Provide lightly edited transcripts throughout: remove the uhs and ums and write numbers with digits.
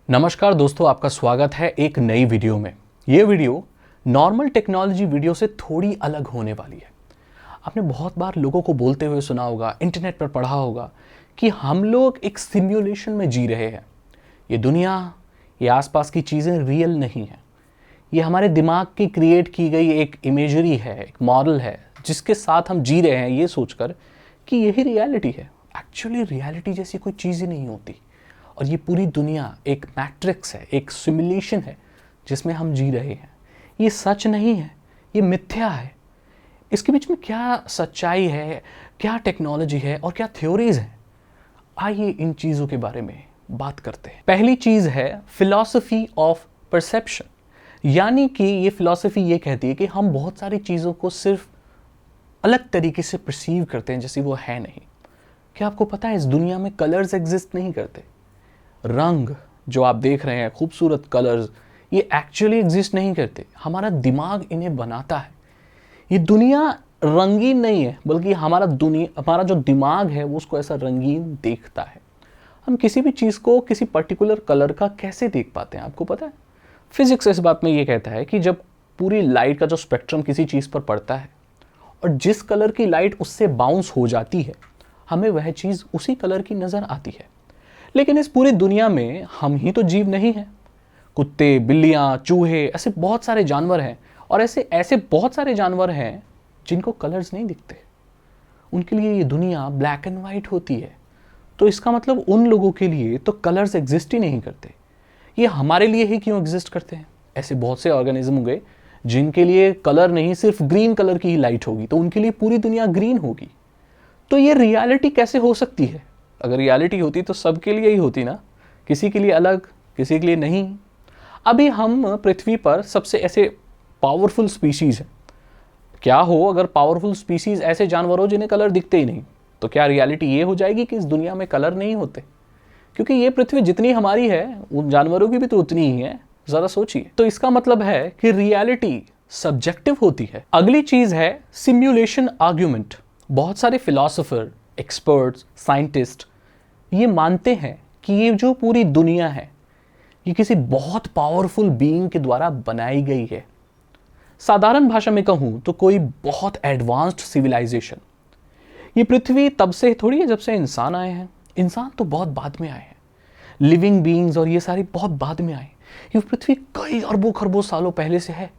नमस्कार दोस्तों, आपका स्वागत है एक नई वीडियो में। ये वीडियो नॉर्मल टेक्नोलॉजी वीडियो से थोड़ी अलग होने वाली है। आपने बहुत बार लोगों को बोलते हुए सुना होगा, इंटरनेट पर पढ़ा होगा कि हम लोग एक सिम्युलेशन में जी रहे हैं। ये दुनिया, ये आसपास की चीज़ें रियल नहीं है। ये हमारे दिमाग की क्रिएट की गई एक इमेजरी है, एक मॉडल है जिसके साथ हम जी रहे हैं ये सोचकर कि यही रियलिटी है। एक्चुअली रियलिटी जैसी कोई चीज़ ही नहीं होती और ये पूरी दुनिया एक मैट्रिक्स है, एक सिमुलेशन है जिसमें हम जी रहे हैं। ये सच नहीं है, ये मिथ्या है। इसके बीच में क्या सच्चाई है, क्या टेक्नोलॉजी है और क्या थ्योरीज हैं, आइए इन चीज़ों के बारे में बात करते हैं। पहली चीज़ है फिलॉसफी ऑफ परसेप्शन। यानी कि ये फिलॉसफी ये कहती है कि हम बहुत सारी चीज़ों को सिर्फ अलग तरीके से परसीव करते हैं जैसी वो है नहीं। क्या आपको पता है इस दुनिया में कलर्स एग्जिस्ट नहीं करते? रंग जो आप देख रहे हैं, खूबसूरत कलर्स, ये एक्चुअली एग्जिस्ट नहीं करते। हमारा दिमाग इन्हें बनाता है। ये दुनिया रंगीन नहीं है, बल्कि हमारा जो दिमाग है वो उसको ऐसा रंगीन देखता है। हम किसी भी चीज़ को किसी पर्टिकुलर कलर का कैसे देख पाते हैं, आपको पता है? फिजिक्स इस बात में ये कहता है कि जब पूरी लाइट का जो स्पेक्ट्रम किसी चीज़ पर पड़ता है और जिस कलर की लाइट उससे बाउंस हो जाती है, हमें वह चीज़ उसी कलर की नज़र आती है। लेकिन इस पूरी दुनिया में हम ही तो जीव नहीं हैं। कुत्ते, बिल्लियाँ, चूहे, ऐसे बहुत सारे जानवर हैं और ऐसे बहुत सारे जानवर हैं जिनको कलर्स नहीं दिखते। उनके लिए ये दुनिया ब्लैक एंड वाइट होती है। तो इसका मतलब उन लोगों के लिए तो कलर्स एग्जिस्ट ही नहीं करते। ये हमारे लिए ही क्यों एग्जिस्ट करते हैं? ऐसे बहुत से ऑर्गेनिज्म होंगे जिनके लिए कलर नहीं, सिर्फ ग्रीन कलर की ही लाइट होगी, तो उनके लिए पूरी दुनिया ग्रीन होगी। तो ये रियलिटी कैसे हो सकती है? अगर रियलिटी होती तो सबके लिए ही होती ना, किसी के लिए अलग, किसी के लिए नहीं। अभी हम पृथ्वी पर सबसे ऐसे पावरफुल स्पीशीज़ हैं। क्या हो अगर पावरफुल स्पीशीज़ ऐसे जानवर हो जिन्हें कलर दिखते ही नहीं, तो क्या रियलिटी ये हो जाएगी कि इस दुनिया में कलर नहीं होते? क्योंकि ये पृथ्वी जितनी हमारी है उन जानवरों की भी तो उतनी ही है। ज़रा सोचिए। तो इसका मतलब है कि रियलिटी सब्जेक्टिव होती है। अगली चीज़ है सिम्युलेशन आर्ग्यूमेंट। बहुत सारे फिलोसोफर, एक्सपर्ट्स, साइंटिस्ट ये मानते हैं कि ये जो पूरी दुनिया है ये किसी बहुत पावरफुल बीइंग के द्वारा बनाई गई है। साधारण भाषा में कहूं तो कोई बहुत एडवांस्ड सिविलाइजेशन। ये पृथ्वी तब से थोड़ी है जब से इंसान आए हैं। इंसान तो बहुत बाद में आए हैं। लिविंग बीइंग्स और ये सारी बहुत बाद में आए। ये पृथ्वी कई अरबों खरबों सालों पहले से है।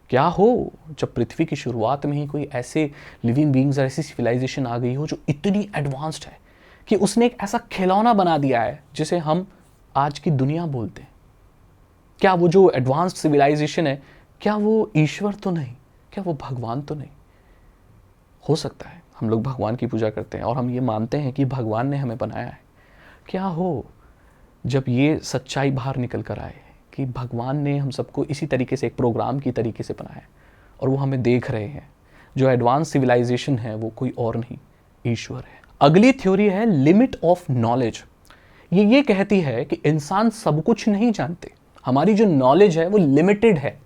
क्या हो जब पृथ्वी की शुरुआत में ही कोई ऐसे लिविंग बीइंग्स और ऐसी सिविलाइजेशन आ गई हो जो इतनी एडवांस्ड है कि उसने एक ऐसा खिलौना बना दिया है जिसे हम आज की दुनिया बोलते हैं। क्या वो जो एडवांस्ड सिविलाइजेशन है, क्या वो ईश्वर तो नहीं? क्या वो भगवान तो नहीं? हो सकता है हम लोग भगवान की पूजा करते हैं और हम ये मानते हैं कि भगवान ने हमें बनाया है। क्या हो जब ये सच्चाई बाहर निकल कर आए कि भगवान ने हम सबको इसी तरीके से एक प्रोग्राम की तरीके से बनाया और वो हमें देख रहे हैं। जो एडवांस सिविलाइजेशन है वो कोई और नहीं, ईश्वर है। अगली थ्योरी है लिमिट ऑफ नॉलेज। ये कहती है कि इंसान सब कुछ नहीं जानते। हमारी जो नॉलेज है वो लिमिटेड है।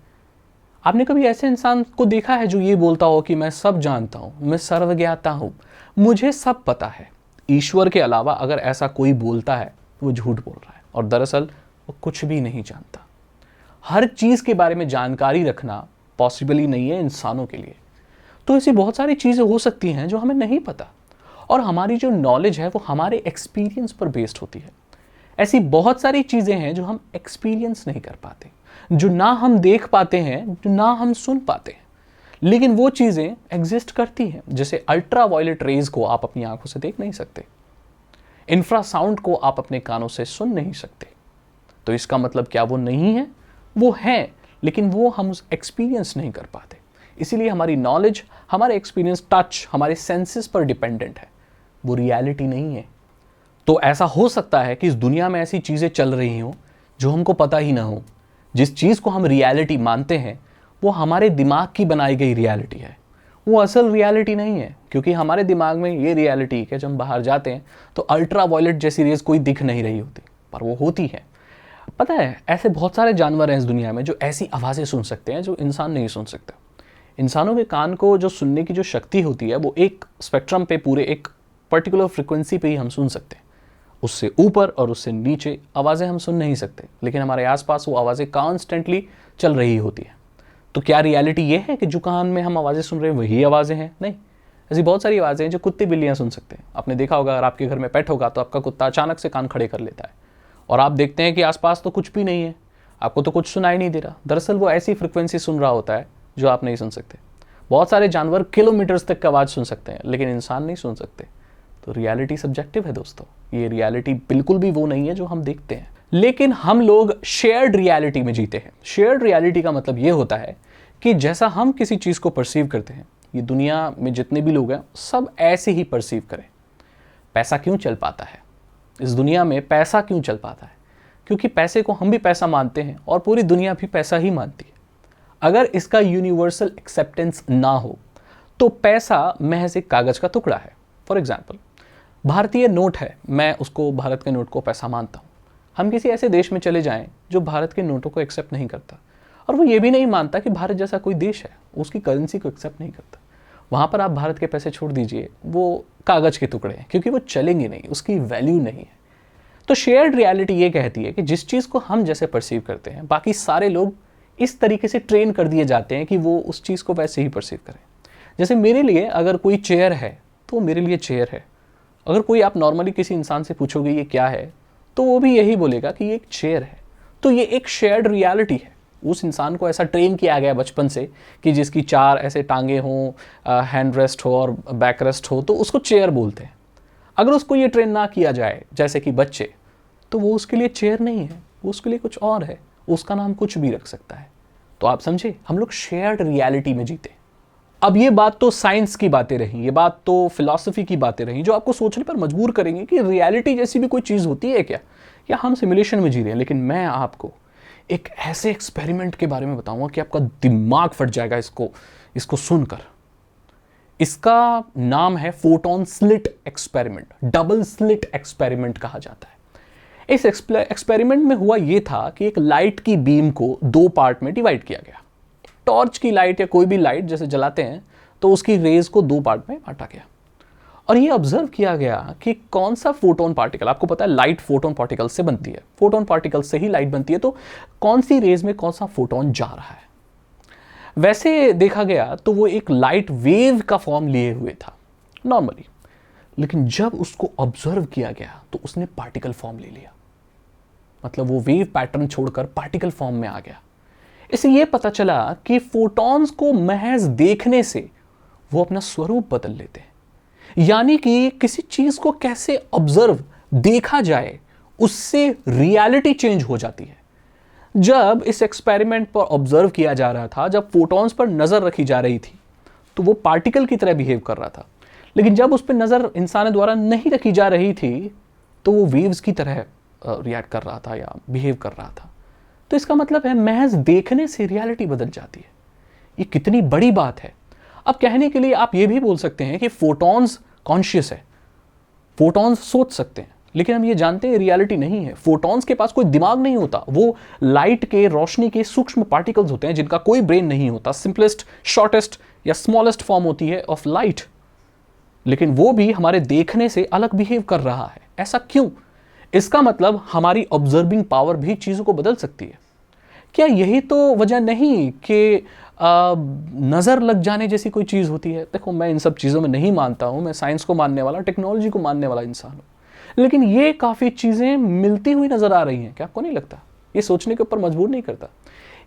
आपने कभी ऐसे इंसान को देखा है जो ये बोलता हो कि मैं सब जानता हूँ, मैं सर्वज्ञाता हूँ, मुझे सब पता है? ईश्वर के अलावा अगर ऐसा कोई बोलता है तो वो झूठ बोल रहा है और दरअसल वो कुछ भी नहीं जानता। हर चीज़ के बारे में जानकारी रखना पॉसिबल ही नहीं है इंसानों के लिए। तो ऐसी बहुत सारी चीज़ें हो सकती हैं जो हमें नहीं पता और हमारी जो नॉलेज है वो हमारे एक्सपीरियंस पर बेस्ड होती है। ऐसी बहुत सारी चीज़ें हैं जो हम एक्सपीरियंस नहीं कर पाते, जो ना हम देख पाते हैं, जो ना हम सुन पाते हैं, लेकिन वो चीज़ें एग्जिस्ट करती हैं। जैसे अल्ट्रा वायलेट रेज को आप अपनी आंखों से देख नहीं सकते, इंफ्रासाउंड को आप अपने कानों से सुन नहीं सकते। तो इसका मतलब क्या वो नहीं है? वो है, लेकिन वो हम एक्सपीरियंस नहीं कर पाते। इसीलिए हमारी नॉलेज, हमारे एक्सपीरियंस, टच, हमारे सेंसेस पर डिपेंडेंट है, वो रियलिटी नहीं है। तो ऐसा हो सकता है कि इस दुनिया में ऐसी चीज़ें चल रही हों जो हमको पता ही ना हो। जिस चीज़ को हम रियलिटी मानते हैं वो हमारे दिमाग की बनाई गई रियलिटी है, वो असल रियलिटी नहीं है। क्योंकि हमारे दिमाग में ये रियलिटी है जब हम बाहर जाते हैं तो अल्ट्रा वायलेट जैसी रेज कोई दिख नहीं रही होती, पर वो होती है। पता है ऐसे बहुत सारे जानवर हैं इस दुनिया में जो ऐसी आवाज़ें सुन सकते हैं जो इंसान नहीं सुन सकता। इंसानों के कान को जो सुनने की जो शक्ति होती है वो एक स्पेक्ट्रम पे, पूरे एक पर्टिकुलर फ्रिक्वेंसी पे ही हम सुन सकते हैं उससे ऊपर और उससे नीचे आवाज़ें हम सुन नहीं सकते, लेकिन हमारे आसपास वो आवाज़ें कॉन्स्टेंटली चल रही होती हैं। तो क्या रियलिटी ये है कि जो कान में हम आवाज़ें सुन रहे हैं वही आवाज़ें हैं? नहीं, ऐसी बहुत सारी आवाज़ें हैं जो कुत्ते बिल्लियाँ सुन सकते हैं। आपने देखा होगा, अगर आपके घर में पेट होगा तो आपका कुत्ता अचानक से कान खड़े कर लेता है और आप देखते हैं कि आसपास तो कुछ भी नहीं है, आपको तो कुछ सुनाई नहीं दे रहा। दरअसल वो ऐसी फ्रिक्वेंसी सुन रहा होता है जो आप नहीं सुन सकते। बहुत सारे जानवर किलोमीटर्स तक की आवाज़ सुन सकते हैं, लेकिन इंसान नहीं सुन सकते। तो रियलिटी सब्जेक्टिव है दोस्तों, ये रियलिटी बिल्कुल भी वो नहीं है जो हम देखते हैं। लेकिन हम लोग शेयर्ड रियलिटी में जीते हैं। शेयर्ड रियलिटी का मतलब ये होता है कि जैसा हम किसी चीज़ को परसीव करते हैं, ये दुनिया में जितने भी लोग हैं सब ऐसे ही परसीव करें। पैसा क्यों चल पाता है इस दुनिया में? पैसा क्यों चल पाता है? क्योंकि पैसे को हम भी पैसा मानते हैं और पूरी दुनिया भी पैसा ही मानती है। अगर इसका यूनिवर्सल एक्सेप्टेंस ना हो तो पैसा महज एक कागज़ का टुकड़ा है। फॉर एग्जाम्पल, भारतीय नोट है, मैं उसको, भारत के नोट को पैसा मानता हूँ। हम किसी ऐसे देश में चले जाएं जो भारत के नोटों को एक्सेप्ट नहीं करता और वो ये भी नहीं मानता कि भारत जैसा कोई देश है, उसकी करेंसी को एक्सेप्ट नहीं करता, वहाँ पर आप भारत के पैसे छोड़ दीजिए, वो कागज़ के टुकड़े हैं, क्योंकि वो चलेंगे नहीं, उसकी वैल्यू नहीं है। तो शेयर्ड रियलिटी ये कहती है कि जिस चीज़ को हम जैसे परसीव करते हैं, बाकी सारे लोग इस तरीके से ट्रेन कर दिए जाते हैं कि वो उस चीज़ को वैसे ही परसीव करें। जैसे मेरे लिए अगर कोई चेयर है तो मेरे लिए चेयर है। अगर कोई, आप नॉर्मली किसी इंसान से पूछोगे ये क्या है, तो वो भी यही बोलेगा कि ये एक चेयर है। तो ये एक शेयर्ड रियलिटी है। उस इंसान को ऐसा ट्रेन किया गया बचपन से कि जिसकी 4 ऐसे टांगे हों, हैंड रेस्ट हो और बैक रेस्ट हो, तो उसको चेयर बोलते हैं। अगर उसको ये ट्रेन ना किया जाए जैसे कि बच्चे, तो वो उसके लिए चेयर नहीं है, वो उसके लिए कुछ और है, उसका नाम कुछ भी रख सकता है। तो आप समझे, हम लोग शेयर्ड रियलिटी में जीते। अब ये बात तो साइंस की बातें रही, ये बात तो फिलॉसफी की बातें रही, जो आपको सोचने पर मजबूर करेंगे कि रियलिटी जैसी भी कोई चीज़ होती है क्या, या हम सिमुलेशन में जी रहे हैं। लेकिन मैं आपको एक ऐसे एक्सपेरिमेंट के बारे में बताऊंगा कि आपका दिमाग फट जाएगा इसको सुनकर। इसका नाम है photon slit experiment. Double slit experiment कहा जाता है। इस एक्सपेरिमेंट में हुआ यह था कि एक लाइट की बीम को 2 पार्ट में डिवाइड किया गया। टॉर्च की लाइट या कोई भी लाइट जैसे जलाते हैं तो उसकी रेज को 2 पार्ट में बांटा गया और ये ऑब्जर्व किया गया कि कौन सा फोटोन पार्टिकल, आपको पता है लाइट फोटोन पार्टिकल से बनती है, फोटोन पार्टिकल से ही लाइट बनती है, तो कौन सी रेज में कौन सा फोटोन जा रहा है। वैसे देखा गया तो वो एक लाइट वेव का फॉर्म लिए हुए था नॉर्मली, लेकिन जब उसको ऑब्जर्व किया गया तो उसने पार्टिकल फॉर्म ले लिया। मतलब वो वेव पैटर्न छोड़कर पार्टिकल फॉर्म में आ गया। इससे यह पता चला कि फोटॉन्स को महज देखने से वो अपना स्वरूप बदल लेते हैं। यानी कि किसी चीज को कैसे ऑब्जर्व, देखा जाए, उससे रियलिटी चेंज हो जाती है। जब इस एक्सपेरिमेंट पर ऑब्जर्व किया जा रहा था, जब फोटॉन्स पर नजर रखी जा रही थी, तो वो पार्टिकल की तरह बिहेव कर रहा था। लेकिन जब उस पर नजर इंसान द्वारा नहीं रखी जा रही थी, तो वो वेव्स की तरह रिएक्ट कर रहा था या बिहेव कर रहा था। तो इसका मतलब है महज देखने से रियलिटी बदल जाती है। ये कितनी बड़ी बात है। अब कहने के लिए आप ये भी बोल सकते हैं कि फोटॉन्स कॉन्शियस है, फोटॉन्स सोच सकते हैं, लेकिन हम ये जानते हैं रियलिटी नहीं है। फोटॉन्स के पास कोई दिमाग नहीं होता, वो लाइट के, रोशनी के सूक्ष्म पार्टिकल्स होते हैं जिनका कोई ब्रेन नहीं होता। सिंपलेस्ट, शॉर्टेस्ट या स्मॉलेस्ट फॉर्म होती है ऑफ लाइट, लेकिन वो भी हमारे देखने से अलग बिहेव कर रहा है। ऐसा क्यों? इसका मतलब हमारी ऑब्जर्विंग पावर भी चीज़ों को बदल सकती है। क्या यही तो वजह नहीं कि नज़र लग जाने जैसी कोई चीज़ होती है? देखो, मैं इन सब चीज़ों में नहीं मानता हूँ, मैं साइंस को मानने वाला, टेक्नोलॉजी को मानने वाला इंसान हूँ, लेकिन ये काफ़ी चीज़ें मिलती हुई नज़र आ रही हैं। क्या आपको नहीं लगता? ये सोचने के ऊपर मजबूर नहीं करता?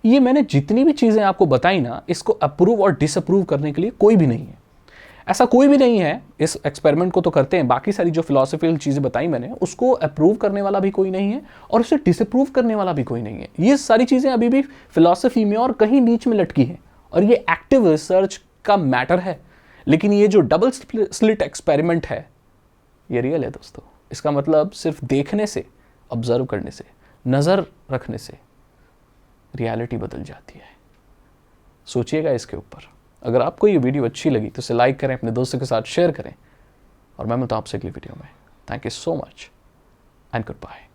ये मैंने जितनी भी चीज़ें आपको बताई ना, इसको अप्रूव और डिसअप्रूव करने के लिए कोई भी नहीं है। ऐसा कोई भी नहीं है। इस एक्सपेरिमेंट को तो करते हैं, बाकी सारी जो फिलॉसफिकल चीज़ें बताई मैंने, उसको अप्रूव करने वाला भी कोई नहीं है और उसे डिसअप्रूव करने वाला भी कोई नहीं है। ये सारी चीज़ें अभी भी फिलॉसफी में और कहीं बीच में लटकी हैं और ये एक्टिव रिसर्च का मैटर है। लेकिन ये जो डबल स्लिट एक्सपेरिमेंट है, ये रियल है दोस्तों। इसका मतलब सिर्फ देखने से, ऑब्जर्व करने से, नज़र रखने से रियलिटी बदल जाती है। सोचिएगा इसके ऊपर। अगर आपको ये वीडियो अच्छी लगी तो इसे लाइक करें, अपने दोस्तों के साथ शेयर करें और मैं मिलता हूं आपसे अगली वीडियो में। Thank you so much and good bye.